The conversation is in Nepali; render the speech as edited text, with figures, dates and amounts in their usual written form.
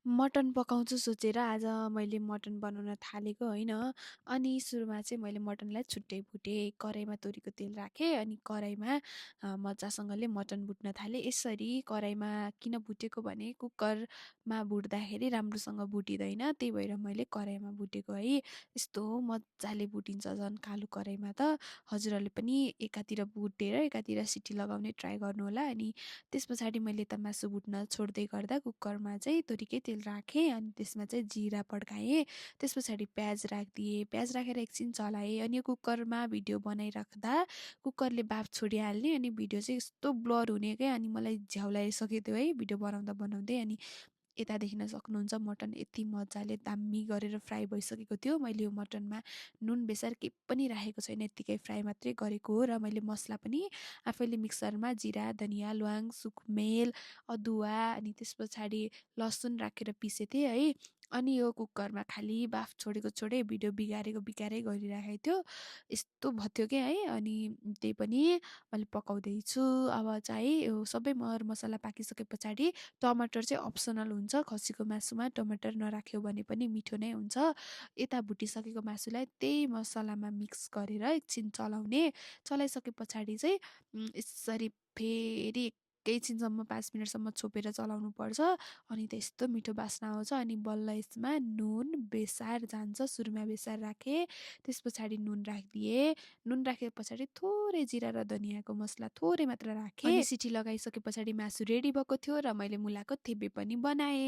मटन पकाउँछु सोचेर आज मैले मटन बनाउन थालेको होइन। अनि सुरुमा चाहिँ मैले मटनलाई छुट्टै भुटेँ। कराहीमा तोरीको तेल राखेँ अनि कराहीमा मजासँगले मटन भुट्न थालेँ। यसरी कराहीमा किन भुटेको भने कुकरमा भुट्दाखेरि राम्रोसँग भुटिँदैन, त्यही भएर मैले कराहीमा भुटेको है। यस्तो मजाले भुटिन्छ झन् कालो कराहीमा त। हजुरहरूले पनि एकातिर भुटेर एकातिर सिटी लगाउने ट्राई गर्नुहोला। अनि त्यस पछाडि मैले त मासु भुट्न छोड्दै गर्दा कुकरमा चाहिँ तोरीकै तेल राखेँ अनि त्यसमा चाहिँ जिरा पड्काएँ। त्यस पछाडि प्याज राखिदिएँ। प्याज राखेर एकछिन चलाएँ अनि यो कुकरमा भिडियो बनाइराख्दा कुकरले भाप छोडिहाल्ने अनि भिडियो चाहिँ यस्तो ब्लर हुने क्या। अनि मलाई झ्याउलाइसकेको थियो है भिडियो बनाउँदा बनाउँदै। अनि यता देख्न सक्नुहुन्छ मटन यति मजाले दामी गरेर फ्राई भइसकेको थियो। मैले यो मटनमा नुन बेसार केही पनि राखेको छैन, यत्तिकै फ्राई मात्रै गरेको हो। र मैले मसला पनि आफैले मिक्सरमा जिरा धनियाँ ल्वाङ सुकमेल अदुवा अनि त्यस पछाडि लसुन राखेर पिसेको थिएँ है। अनि यो कुकरमा खालि बाफ छोडेको छोडे भिडियो बिगारेको बिगारै गरिराखेको थियो। यस्तो भयो क्या है। अनि त्यही पनि मैले पकाउँदैछु। अब चाहिँ यो सबै मरमसला पाकिसके पछाडि टमाटर चाहिँ अप्सनल हुन्छ। खसीको मासुमा टमाटर नराख्यो भने पनि मिठो नै हुन्छ। यता भुटिसकेको मासुलाई त्यही मसलामा मिक्स गरेर एकछिन चलाउने। चलाइसके पछाडि चाहिँ यसरी फेरि एकैछिनसम्म 5 मिनटसम्म छोपेर चलाउनुपर्छ। अनि त यस्तो मिठो बास्ना आउँछ। अनि बल्ल यसमा नुन बेसार जान्छ। सुरुमा बेसार राखेँ, त्यस पछाडि नुन राखिदिएँ। नुन राखे पछाडि थोरै जिरा र धनियाँको मसला थोरै मात्र राखेँ। अनि सिटी लगाइसके पछाडि मासु रेडी भएको थियो र मैले मुलाको थेपे पनि बनाएँ।